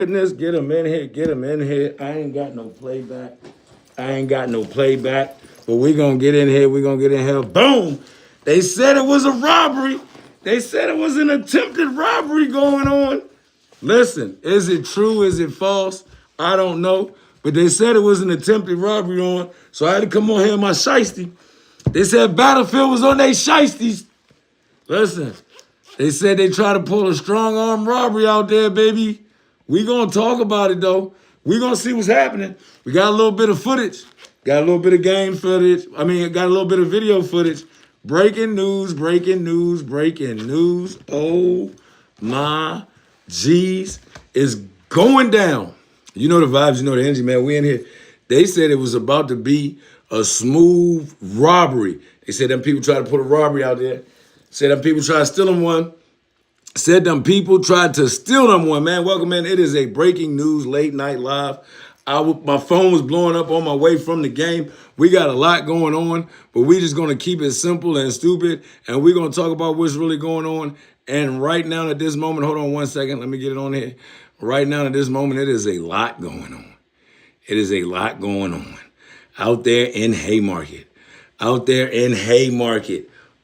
Goodness, get him in here, get him in here. I ain't got no playback. But we gonna get in here, Boom! They said it was a robbery. They said it was an attempted robbery going on. Listen, is it true? Is it false? I don't know. But they said it was an attempted robbery on. So I had to come on here in my shiesty. They said Battlefield was on their shiesties. Listen, they said they tried to pull a strong arm robbery out there, baby. We gonna talk about it though. We gonna see what's happening. We got a little bit of footage. Got a little bit of game footage. Got a little bit of video footage. Breaking news. Oh my G's, is going down. You know the vibes, you know the energy, man. We in here. They said it was about to be a smooth robbery. They said them people tried to put a robbery out there. Said them people tried to steal them one. Said them people tried to steal them one, man. Welcome in. It is a breaking news late night live. My phone was blowing up on my way from the game. We got a lot going on, but we just going to keep it simple and stupid, and we're going to talk about what's really going on. And right now at this moment, hold on one second. Let me get it on here. Right now at this moment, it is a lot going on. It is a lot going on out there in Haymarket.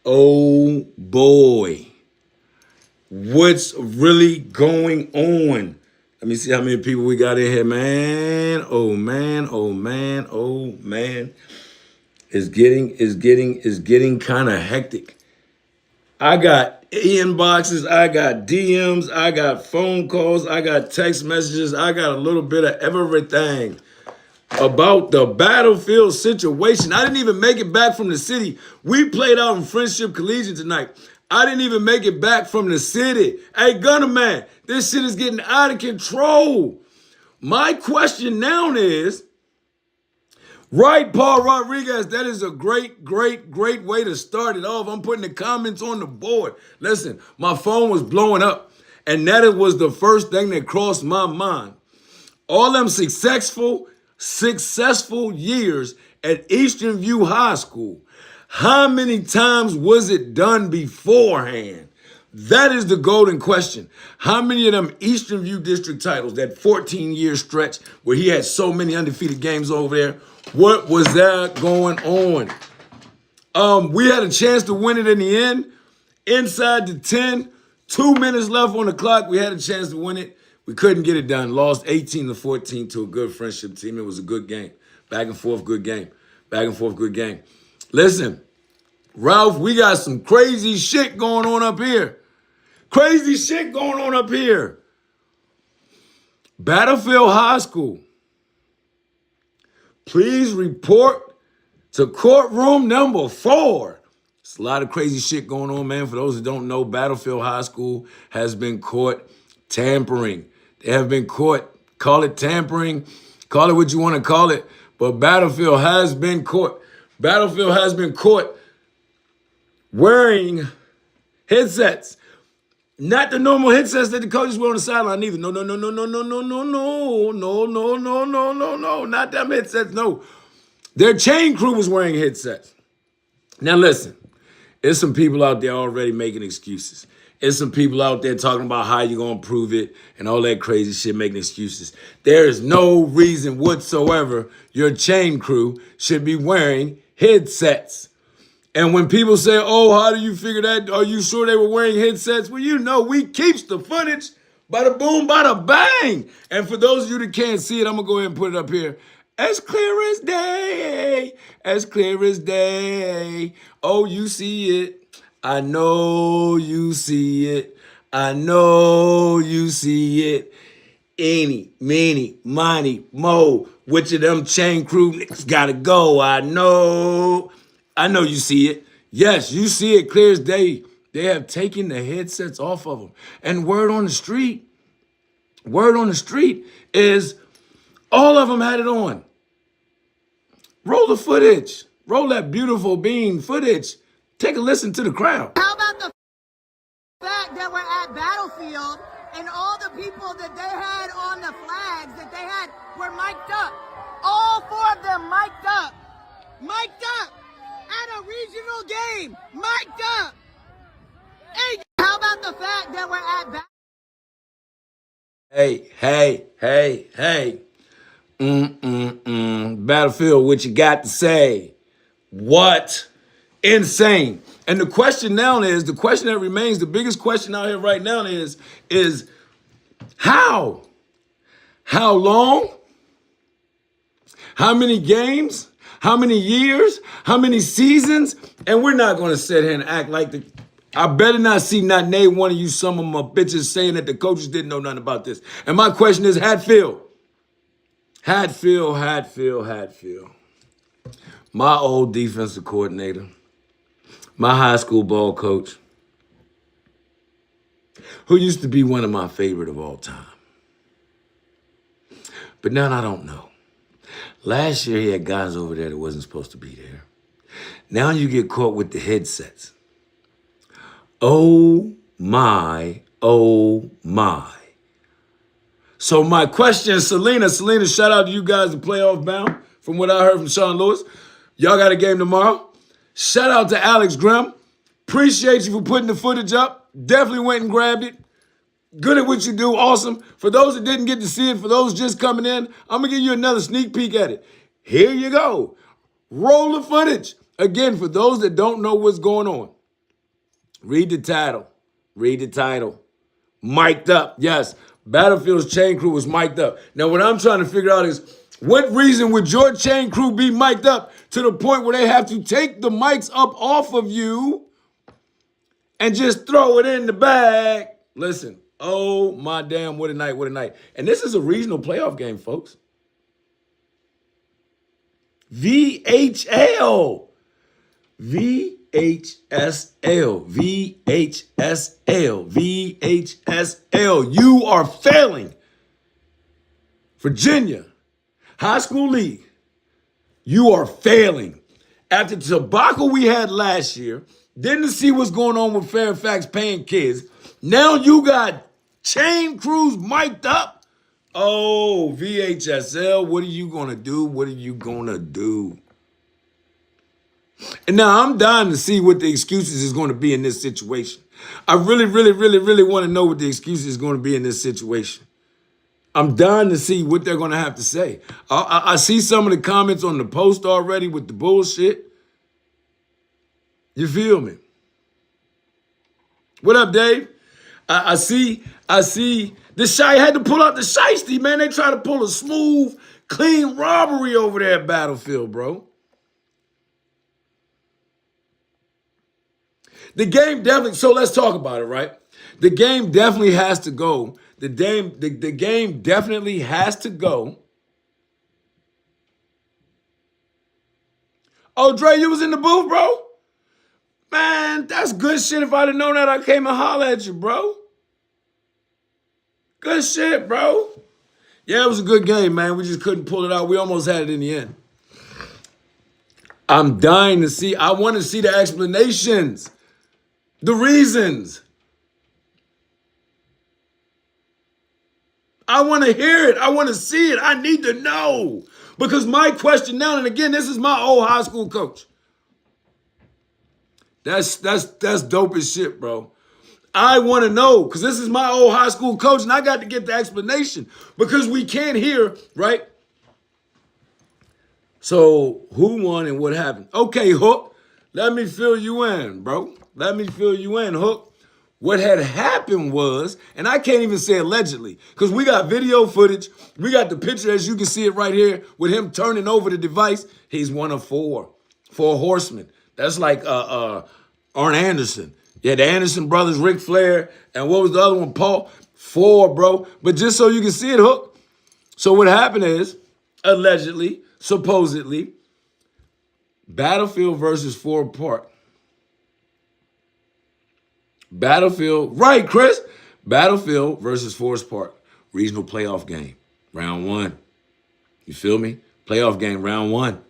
Oh, boy. What's really going on? Let me see how many people we got in here, man. Oh man. It's getting kind of hectic. I got inboxes, I got DMs, I got phone calls, I got text messages, I got a little bit of everything about the Battlefield situation. I didn't even make it back from the city. We played out in Friendship Collegiate tonight. I didn't even make it back from the city. Hey, Gunner Man, this shit is getting out of control. My question now is, right, Paul Rodriguez, that is a great way to start it off. I'm putting the comments on the board. Listen, my phone was blowing up, and that was the first thing that crossed my mind. All them successful years at Eastern View High School, how many times was it done beforehand? That is the golden question. How many of them Eastern View district titles, that 14-year stretch where he had so many undefeated games over there, what was that going on? We had a chance to win it in the end. Inside the 10, 2 minutes left on the clock, we had a chance to win it. We couldn't get it done. Lost 18-14 to a good Friendship team. It was a good game. Back and forth, good game. Listen, Ralph, we got some crazy shit going on up here. Battlefield High School. Please report to courtroom number 4. It's a lot of crazy shit going on, man. For those who don't know, Battlefield High School has been caught tampering. They have been caught. Call it tampering. Call it what you want to call it. But Battlefield has been caught. Wearing headsets. Not the normal headsets that the coaches wear on the sideline either. No. Not them headsets, no. Their chain crew was wearing headsets. Now listen, there's some people out there already making excuses. There's some people out there talking about how you're going to prove it and all that crazy shit, making excuses. There is no reason whatsoever your chain crew should be wearing headsets. And when people say, oh, how do you figure that? Are you sure they were wearing headsets? Well, you know, we keeps the footage. Bada boom, bada bang. And for those of you that can't see it, I'm going to go ahead and put it up here. As clear as day. Oh, you see it. I know you see it. Any, many, money, mo. Which of them chain crew niggas gotta go? I know you see it. Yes, you see it clear as day. They have taken the headsets off of them. And word on the street is all of them had it on. Roll the footage. Roll that beautiful bean footage. Take a listen to the crowd. How about the fact that we're at Battlefield and all the people that they had on the flags that they had were mic'd up. All 4 of them mic'd up. At a regional game. Mic'd up. Hey, how about the fact that we're at Battlefield? Hey. Battlefield, what you got to say? What? Insane. And the question now is, the question that remains, the biggest question out here right now is how? How long? How many games? How many years? How many seasons? And we're not going to sit here and act like I better not see not name one of you some of my bitches saying that the coaches didn't know nothing about this. And my question is, Hatfield. My old defensive coordinator, my high school ball coach, who used to be one of my favorite of all time. But now I don't know. Last year he had guys over there that wasn't supposed to be there. Now you get caught with the headsets. Oh my. So my question, Selena, shout out to you guys in playoff bound. From what I heard from Sean Lewis, y'all got a game tomorrow. Shout out to Alex Grimm. Appreciate you for putting the footage up. Definitely went and grabbed it. Good at what you do, awesome. For those that didn't get to see it, for those just coming in, I'm gonna give you another sneak peek at it. Here you go. Roll the footage. Again, for those that don't know what's going on, read the title. Mic'd up, yes. Battlefield's chain crew was mic'd up. Now, what I'm trying to figure out is, what reason would your chain crew be mic'd up to the point where they have to take the mics up off of you and just throw it in the bag? Listen, oh my damn, what a night. And this is a regional playoff game, folks. VHSL. You are failing. Virginia High School League, you are failing. After the debacle we had last year, didn't see what's going on with Fairfax paying kids. Now you got chain crews mic'd up. Oh, VHSL, what are you going to do? And now I'm dying to see what the excuses is going to be in this situation. I really want to know what the excuses is going to be in this situation. I'm dying to see what they're going to have to say. I see some of the comments on the post already with the bullshit. You feel me? What up, Dave? I see the Shy had to pull out the shiesty, man. They try to pull a smooth, clean robbery over there at Battlefield, bro. The game definitely, so let's talk about it, right? The game definitely has to go. The game definitely has to go. Oh, Dre, you was in the booth, bro? Man, that's good shit. If I'd have known that, I came and holler at you, bro. Good shit, bro. Yeah, it was a good game, man. We just couldn't pull it out. We almost had it in the end. I'm dying to see. I want to see the explanations. The reasons. I want to hear it. I want to see it. I need to know. Because my question now, and again, this is my old high school coach. That's dope as shit, bro. I want to know, because this is my old high school coach, and I got to get the explanation. Because we can't hear, right? So, who won and what happened? Okay, Hook, let me fill you in, bro. Let me fill you in, Hook. What had happened was, and I can't even say allegedly, because we got video footage. We got the picture, as you can see it right here, with him turning over the device. He's one of four horsemen. That's like Arn Anderson. Yeah, the Anderson brothers, Ric Flair, and what was the other one, Paul? 4, bro. But just so you can see it, Hook. So what happened is, allegedly, supposedly, Battlefield versus Ford Park. Battlefield, right, Chris? Battlefield versus Forest Park. Regional playoff game, round 1. You feel me? Playoff game, round 1.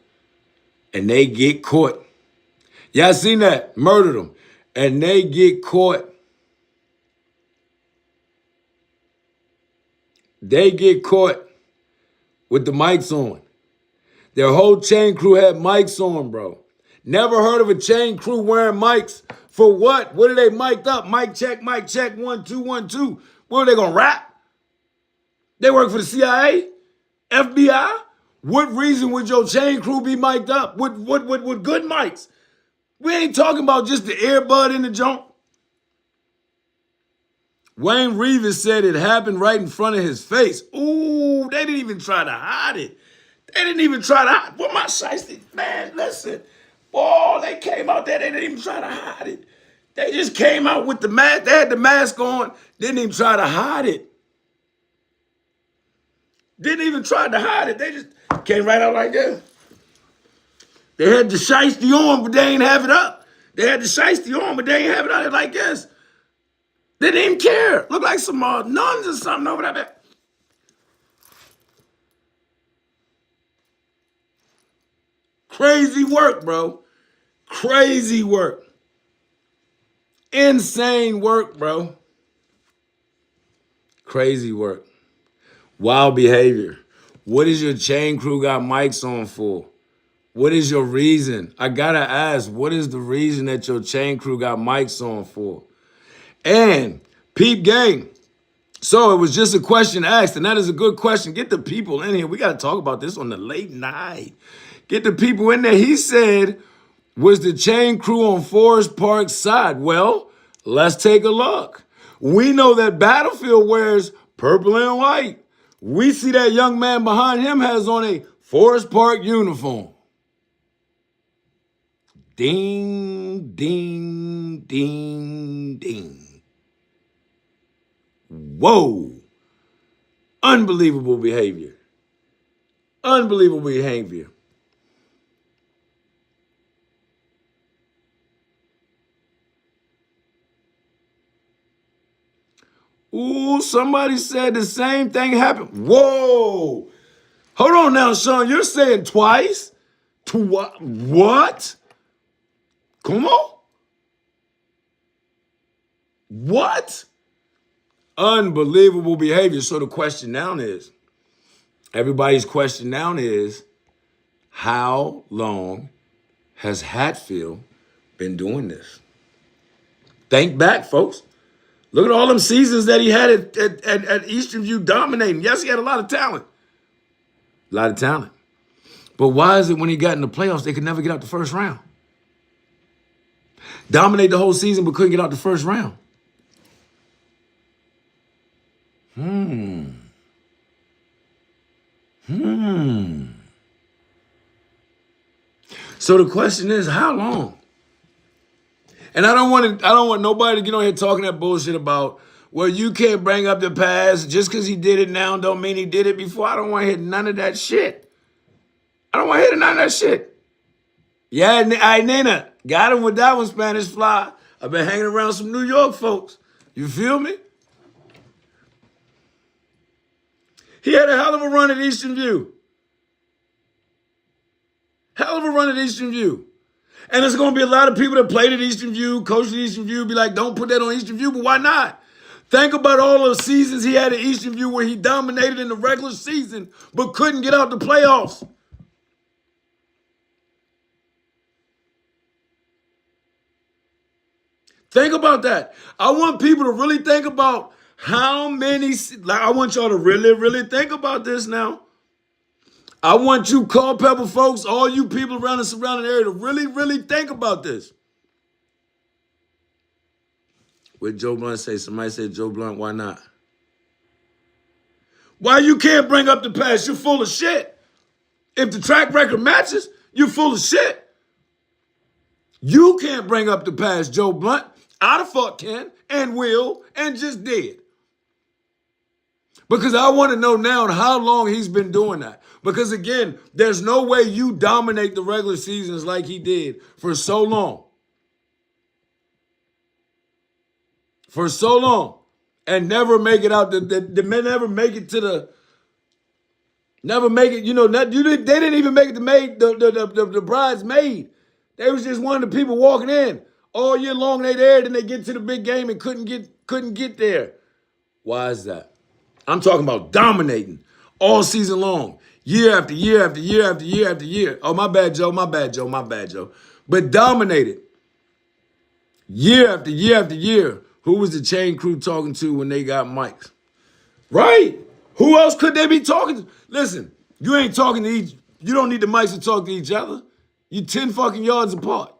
And they get caught. Y'all seen that? Murdered them. And they get caught. They get caught with the mics on. Their whole chain crew had mics on, bro. Never heard of a chain crew wearing mics. For what? What are they mic'd up? Mic check, 1, 2, 1, 2. What are they gonna rap? They work for the CIA, FBI. What reason would your chain crew be mic'd up with good mics? We ain't talking about just the earbud in the joint. Wayne Reeves said it happened right in front of his face. Ooh, they didn't even try to hide it. They didn't even try to hide. Well, my shiesty, man, listen. Boy, they came out there, they didn't even try to hide it. They just came out with the mask. They had the mask on, didn't even try to hide it. Didn't even try to hide it. They just came right out like this. They had the shiesty on, but they ain't have it up. They had the shiesty on, but they ain't have it out like this. They didn't even care. Looked like some nuns or something over there. Crazy work, bro. Crazy work. Insane work, bro. Crazy work. Wild behavior. What is your chain crew got mics on for? What is your reason? I gotta ask, what is the reason that your chain crew got mics on for? And peep gang. So it was just a question asked, and that is a good question. Get the people in here. We got to talk about this on the late night. Get the people in there. He said, was the chain crew on Forest Park's side? Well, let's take a look. We know that Battlefield wears purple and white. We see that young man behind him has on a Forest Park uniform. Ding, ding, ding, ding. Whoa. Unbelievable behavior. Unbelievable behavior. Ooh, somebody said the same thing happened. Whoa. Hold on now, Sean. You're saying twice? What? Come on. What? Unbelievable behavior. So the question now is, everybody's question now is, how long has Hatfield been doing this? Think back, folks. Look at all them seasons that he had at Eastern View dominating. Yes, he had a lot of talent. A lot of talent. But why is it when he got in the playoffs, they could never get out the first round? Dominate the whole season, but couldn't get out the first round. So the question is, how long? And I don't want nobody to get on here talking that bullshit about, well, you can't bring up the past. Just because he did it now don't mean he did it before. I don't want to hear none of that shit. I don't want to hear none of that shit. Yeah, Nina, got him with that one, Spanish Fly. I've been hanging around some New York folks. You feel me? He had a hell of a run at Eastern View. Hell of a run at Eastern View. And there's going to be a lot of people that played at Eastern View, coached at Eastern View, be like, don't put that on Eastern View, but why not? Think about all the seasons he had at Eastern View where he dominated in the regular season, but couldn't get out the playoffs. Think about that. I want people to really think about how many, I want y'all to really, really think about this now. I want you Culpeper folks, all you people around the surrounding area to really, really think about this. What Joe Blunt say? Somebody said Joe Blunt, why not? Why you can't bring up the past? You're full of shit. If the track record matches, you're full of shit. You can't bring up the past, Joe Blunt. I the fuck can and will and just did. Because I want to know now how long he's been doing that. Because again, there's no way you dominate the regular seasons like he did for so long. For so long. And never make it out, never make it to the, never make it, they didn't even make it to the bridesmaid. They was just one of the people walking in. All year long they there, then they get to the big game and couldn't get there. Why is that? I'm talking about dominating all season long, year after year after year after year after year. Oh, my bad, Joe, my bad, Joe, my bad, Joe. But dominated year after year after year. Who was the chain crew talking to when they got mics? Right. Who else could they be talking to? Listen, you ain't talking to each, you don't need the mics to talk to each other. You 10 fucking yards apart.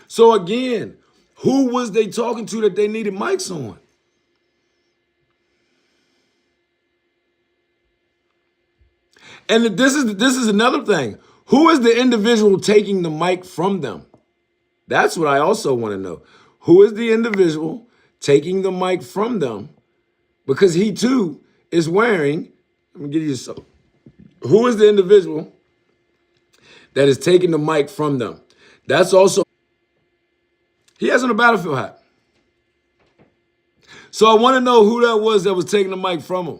So again, who was they talking to that they needed mics on? And this is another thing. Who is the individual taking the mic from them? That's what I also want to know. Who is the individual taking the mic from them? Because he too is wearing, let me give you some. Who is the individual that is taking the mic from them? That's also, he has on a Battlefield hat. So I want to know who that was taking the mic from him.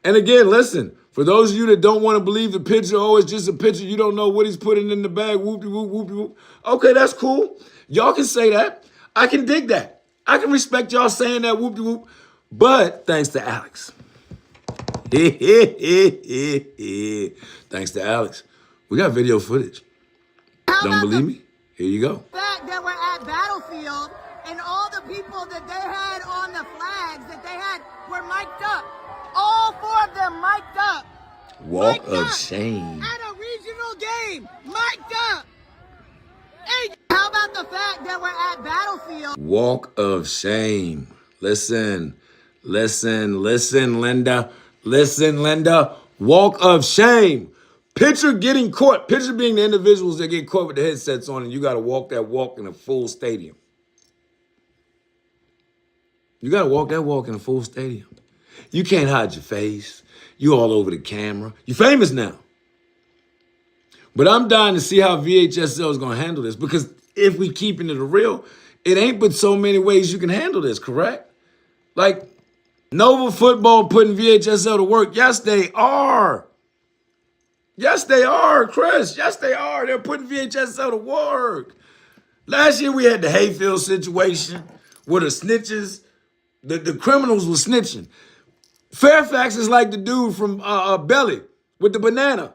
And again, listen, for those of you that don't want to believe the picture, oh, it's just a picture, you don't know what he's putting in the bag, whoop-de-whoop, whoop-de-whoop. Okay, that's cool. Y'all can say that. I can dig that. I can respect y'all saying that, whoop-de-whoop. But thanks to Alex. Thanks to Alex. We got video footage. Don't believe me? Here you go. Fact that we're at Battlefield and all the people that they had on the flags that they had were mic'd up. All 4 of them mic'd up. Walk Mic'd of up. shame. At a regional game, mic'd up. Hey, how about the fact that we're at Battlefield? Walk of shame. Listen, Linda. Listen, Linda. Walk of shame. Picture getting caught. Picture being the individuals that get caught with the headsets on and you got to walk that walk in a full stadium. You got to walk that walk in a full stadium. You can't hide your face. You all over the camera. You're famous now. But I'm dying to see how VHSL is going to handle this because if we keeping it real, it ain't but so many ways you can handle this, correct? Like Nova Football putting VHSL to work. Yes, they are. Yes, they are, Chris. Yes, they are. They're putting VHSL to work. Last year we had the Hayfield situation where the snitches, the criminals were snitching. Fairfax is like the dude from Belly with the banana.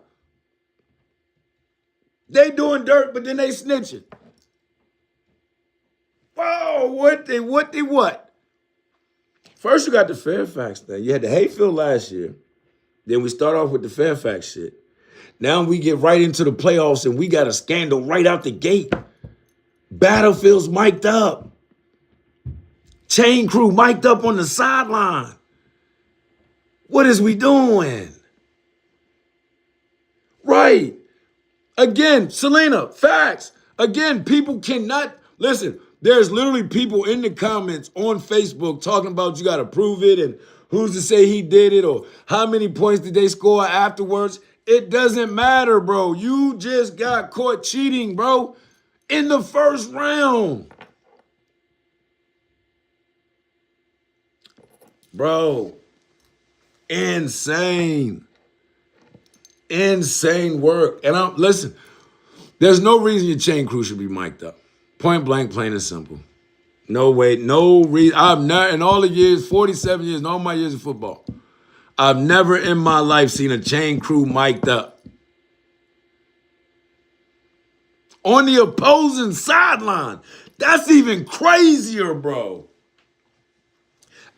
They doing dirt, but then they snitching. Whoa, what? First you got the Fairfax thing. You had the Hayfield last year. Then we start off with the Fairfax shit. Now we get right into the playoffs and we got a scandal right out the gate. Battlefield's mic'd up. Chain crew mic'd up on the sideline. What is we doing? Right. Again, Selena, facts. Again, people cannot, listen, there's literally people in the comments on Facebook talking about you got to prove it and who's to say he did it or how many points did they score afterwards. It doesn't matter, bro. You just got caught cheating, bro, in the first round. Bro, insane work. And listen, there's no reason your chain crew should be mic'd up. Point blank, plain and simple. No way, no reason. I've never, in all the years, 47 years, in all my years of football, I've never in my life seen a chain crew mic'd up. On the opposing sideline. That's even crazier, bro.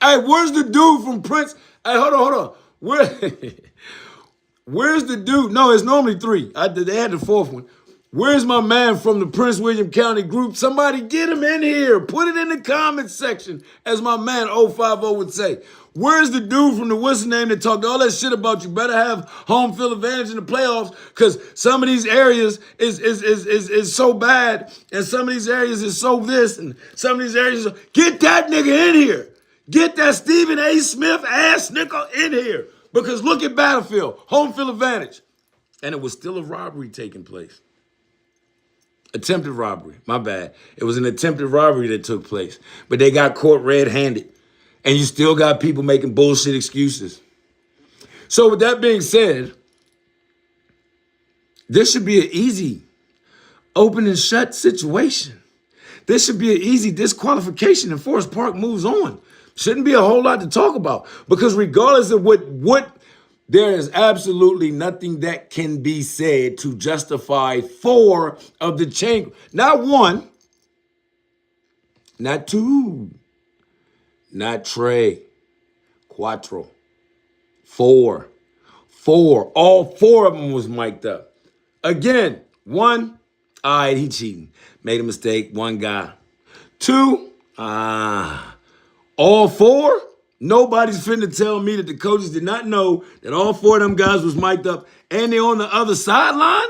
Hey, where's the dude from Prince? Hey, hold on. Where's the dude? No, it's normally 3. They had the 4th one. Where's my man from the Prince William County group? Somebody get him in here. Put it in the comments section, as my man 050 would say. Where's the dude from the what's the name that talked all that shit about you better have home field advantage in the playoffs because some of these areas is so bad and some of these areas is so this and some of these areas get that nigga in here. Get that Stephen A. Smith ass nigga in here because look at Battlefield, home field advantage. And it was still a robbery taking place. Attempted robbery, my bad. It was an attempted robbery that took place, but they got caught red-handed. And you still got people making bullshit excuses. So with that being said, this should be an easy open and shut situation. This should be an easy disqualification and Forest Park moves on. Shouldn't be a whole lot to talk about because regardless of what there is absolutely nothing that can be said to justify 4 of the chain. Not 1, not 2, Not Trey. Cuatro. Four. All four of them was mic'd up. Again, one, all right, he cheating. Made a mistake, one guy. Two, all four? Nobody's finna tell me that the coaches did not know that all four of them guys was mic'd up and they on the other sideline?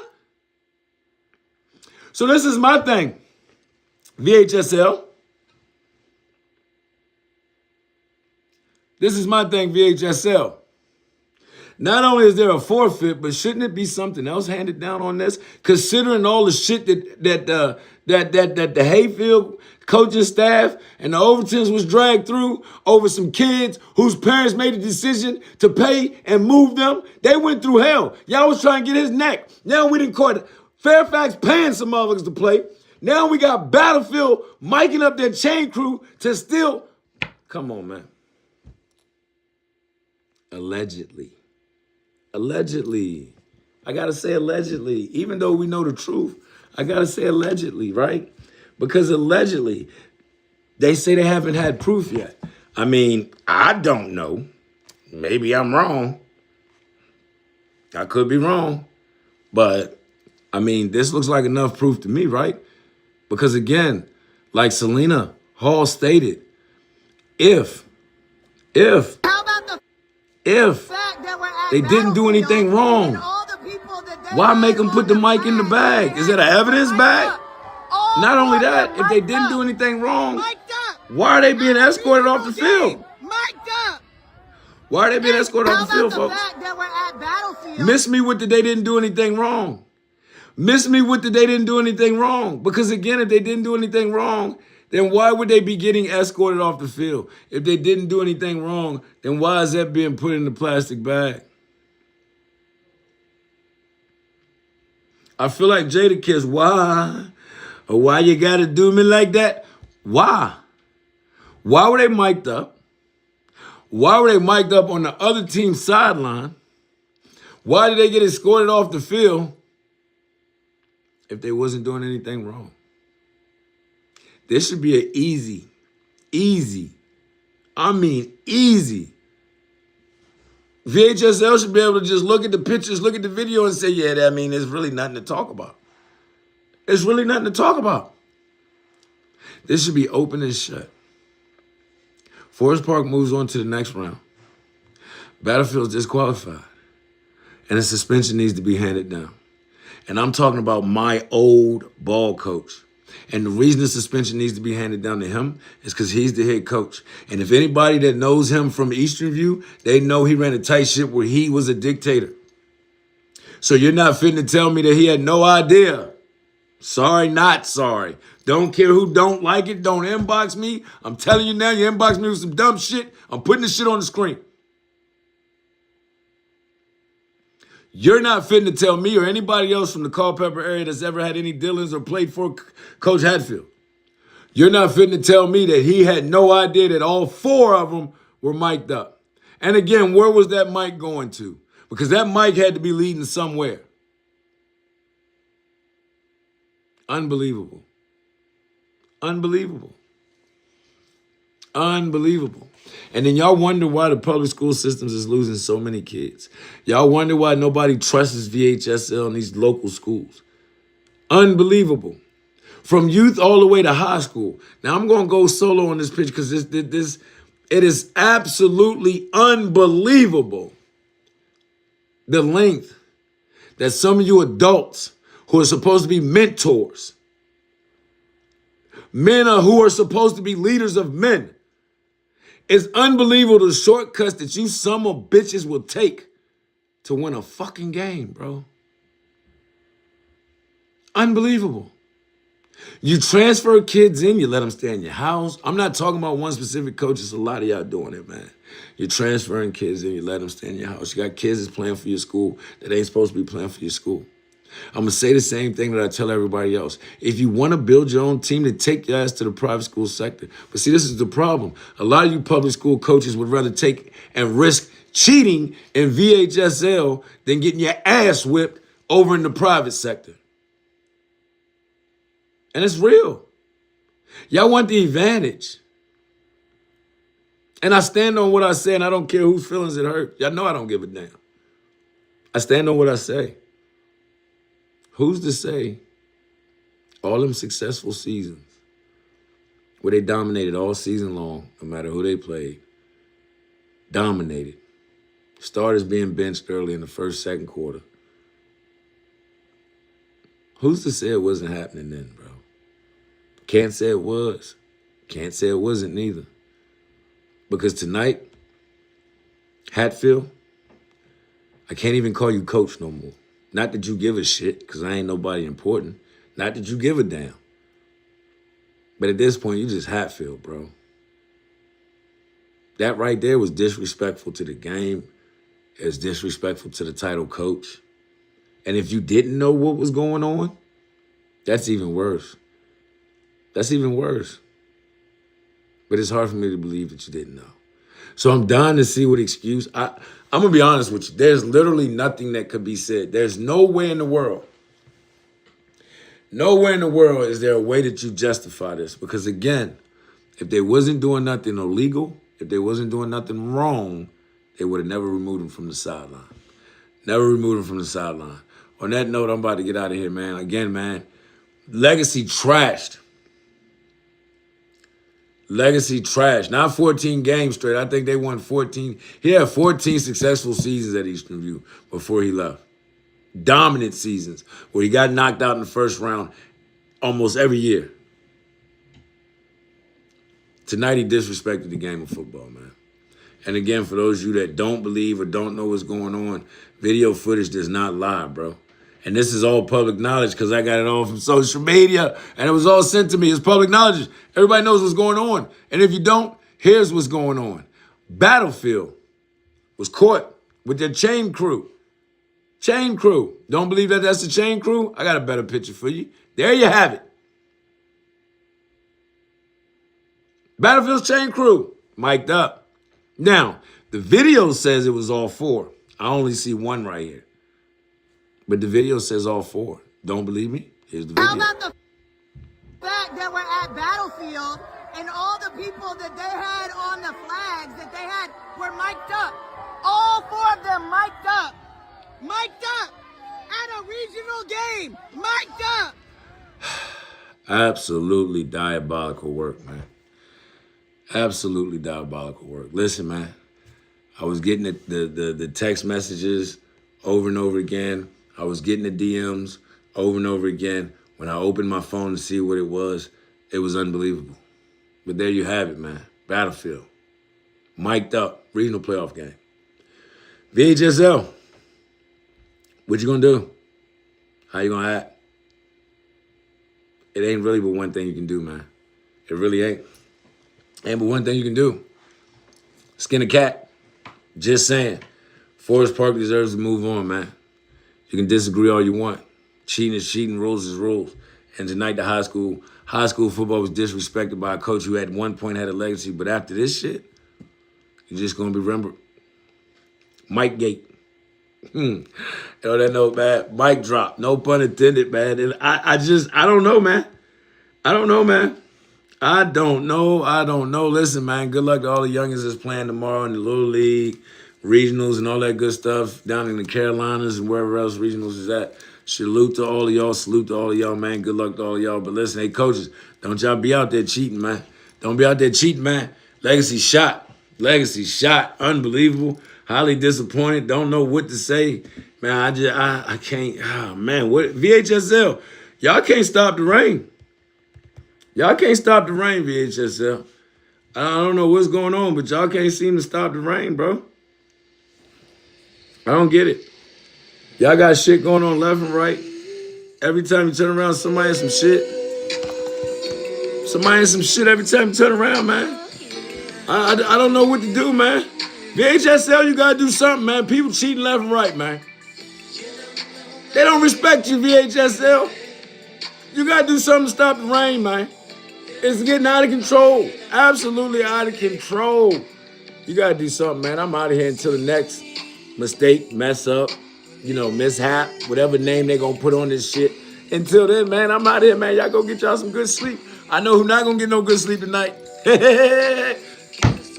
So this is my thing. VHSL. This is my thing, VHSL. Not only is there a forfeit, but shouldn't it be something else handed down on this? Considering all the shit that the Hayfield coaching staff and the Overtons was dragged through over some kids whose parents made a decision to pay and move them. They went through hell. Y'all was trying to get his neck. Now we didn't caught Fairfax paying some motherfuckers to play. Now we got Battlefield miking up their chain crew to still. Come on, man. Allegedly. Allegedly. I gotta say allegedly. Even though we know the truth, I gotta say allegedly, right? Because allegedly, they say they haven't had proof yet. I mean, I don't know. Maybe I'm wrong. I could be wrong. But, I mean, this looks like enough proof to me, right? Because again, like Selena Hall stated, if How about the fact that we're at they didn't do anything Battlefield wrong, and all the people that they why had make them on put the mic in the flag, bag? Is that an evidence bag? all Not only four of that, them if they mic'd didn't do up. anything wrong, Mic'd up. why are they being Not a escorted off the beautiful field? game. Mic'd up. Why are they being escorted How off the field, about the folks? fact that we're at Battlefield? Miss me with the they didn't do anything wrong. Miss me with the they didn't do anything wrong. Because again, if they didn't do anything wrong, then why would they be getting escorted off the field? If they didn't do anything wrong, then why is that being put in the plastic bag? I feel like Jadakiss, why? Or why you gotta do me like that? Why? Why were they mic'd up? Why were they mic'd up on the other team's sideline? Why did they get escorted off the field if they wasn't doing anything wrong? This should be an easy, I mean easy. VHSL should be able to just look at the pictures, look at the video and say, yeah, I mean, there's really nothing to talk about. It's really nothing to talk about. This should be open and shut. Forest Park moves on to the next round. Battlefield's disqualified. And a suspension needs to be handed down. And I'm talking about my old ball coach. And the reason the suspension needs to be handed down to him is because he's the head coach. And if anybody that knows him from Eastern View, they know he ran a tight ship where he was a dictator. So you're not fitting to tell me that he had no idea. Sorry, not sorry. Don't care who don't like it. Don't inbox me. I'm telling you now, you inbox me with some dumb shit. I'm putting this shit on the screen. You're not fitting to tell me or anybody else from the Culpeper area that's ever had any dealings or played for Coach Hatfield. You're not fitting to tell me that he had no idea that all four of them were mic'd up. And again, where was that mic going to? Because that mic had to be leading somewhere. Unbelievable. Unbelievable. Unbelievable. And then y'all wonder why the public school systems is losing so many kids. Y'all wonder why nobody trusts VHSL in these local schools. Unbelievable. From youth all the way to high school. Now I'm going to go solo on this pitch because it is absolutely unbelievable the length that some of you adults who are supposed to be mentors, men who are supposed to be leaders of men, it's unbelievable the shortcuts that you some of bitches will take to win a fucking game, bro. Unbelievable. You transfer kids in, you let them stay in your house. I'm not talking about one specific coach. It's a lot of y'all doing it, man. You're transferring kids in, you let them stay in your house. You got kids that's playing for your school that ain't supposed to be playing for your school. I'm going to say the same thing that I tell everybody else. If you want to build your own team, then take your ass to the private school sector. But see, this is the problem. A lot of you public school coaches would rather take and risk cheating in VHSL than getting your ass whipped over in the private sector. And it's real. Y'all want the advantage. And I stand on what I say, and I don't care whose feelings it hurt. Y'all know I don't give a damn. I stand on what I say. Who's to say all them successful seasons where they dominated all season long, no matter who they played, dominated. Starters being benched early in the first, second quarter. Who's to say it wasn't happening then, bro? Can't say it was. Can't say it wasn't neither. Because tonight, Hatfield, I can't even call you coach no more. Not that you give a shit, because I ain't nobody important. Not that you give a damn. But at this point, you just Hatfield, bro. That right there was disrespectful to the game. It was disrespectful to the title coach. And if you didn't know what was going on, that's even worse. That's even worse. But it's hard for me to believe that you didn't know. So I'm dying to see what excuse. I'm going to be honest with you. There's literally nothing that could be said. There's nowhere in the world is there a way that you justify this. Because again, if they wasn't doing nothing illegal, if they wasn't doing nothing wrong, they would have never removed him from the sideline. Never removed him from the sideline. On that note, I'm about to get out of here, man. Again, man, legacy trashed. Legacy trash. Not 14 games straight. I think they won 14. He had 14 successful seasons at Eastern View before he left. Dominant seasons where he got knocked out in the first round almost every year. Tonight he disrespected the game of football, man. And again, for those of you that don't believe or don't know what's going on, video footage does not lie, bro. And this is all public knowledge because I got it all from social media and it was all sent to me. It's public knowledge. Everybody knows what's going on. And if you don't, here's what's going on. Battlefield was caught with their chain crew. Chain crew. Don't believe that that's the chain crew? I got a better picture for you. There you have it. Battlefield's chain crew, mic'd up. Now, the video says it was all four. I only see one right here. But the video says all four. Don't believe me? Here's the video. How about the fact that we're at Battlefield and all the people that they had on the flags that they had were mic'd up? All four of them mic'd up. Mic'd up at a regional game. Mic'd up. Absolutely diabolical work, man. Absolutely diabolical work. Listen, man, I was getting the text messages over and over again. I was getting the DMs over and over again. When I opened my phone to see what it was unbelievable. But there you have it, man. Battlefield. Mic'd up. Regional playoff game. VHSL. What you gonna do? How you gonna act? It ain't really but one thing you can do, man. It really ain't. Ain't but one thing you can do. Skin a cat. Just saying. Forest Park deserves to move on, man. You can disagree all you want. Cheating is cheating, rules is rules. And tonight the high school football was disrespected by a coach who at one point had a legacy, but after this shit, you're just gonna be remembered. Mike Gate. Yo, that note, man. Mic drop. No pun intended, man. And I don't know, man. I don't know. Listen, man, good luck to all the youngins that's playing tomorrow in the Little League, regionals, and all that good stuff down in the Carolinas and wherever else regionals is at. Salute to all of y'all. Salute to all of y'all, man. Good luck to all of y'all. But listen, hey, coaches, don't y'all be out there cheating, man. Don't be out there cheating, man. Legacy shot. Unbelievable. Highly disappointed. Don't know what to say. Man, I can't. Oh, man, what? VHSL, y'all can't stop the rain. VHSL. I don't know what's going on, but y'all can't seem to stop the rain, bro. I don't get it. Y'all got shit going on left and right. Every time you turn around, somebody has some shit. Every time you turn around, man. I don't know what to do, man. VHSL, you got to do something, man. People cheating left and right, man. They don't respect you, VHSL. You got to do something to stop the rain, man. It's getting out of control. Absolutely out of control. You got to do something, man. I'm out of here until the next mistake, mess up, mishap, whatever name they going to put on this shit. Until then, man, I'm out of here, man. Y'all go get y'all some good sleep. I know who's not going to get no good sleep tonight.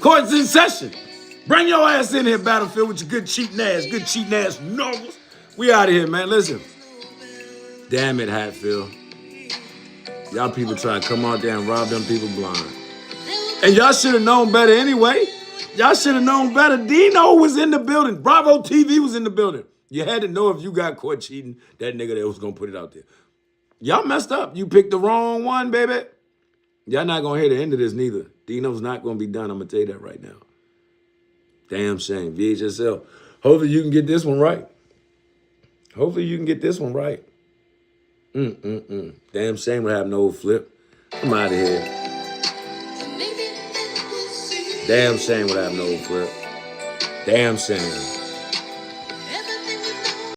Court's in session. Bring your ass in here, Battlefield, with your good cheating ass novels. We out of here, man. Listen. Damn it, Hatfield. Y'all people try to come out there and rob them people blind. And y'all should have known better anyway. Y'all should have known better. Dino was in the building. Bravo TV was in the building. You had to know if you got caught cheating, that nigga that was going to put it out there. Y'all messed up. You picked the wrong one, baby. Y'all not going to hear the end of this neither. Dino's not going to be done. I'm going to tell you that right now. Damn shame. VHSL. Hopefully you can get this one right. Hopefully you can get this one right. Damn shame what happened to old Flip. I'm out of here. Damn shame what happened to old Flip. Damn shame.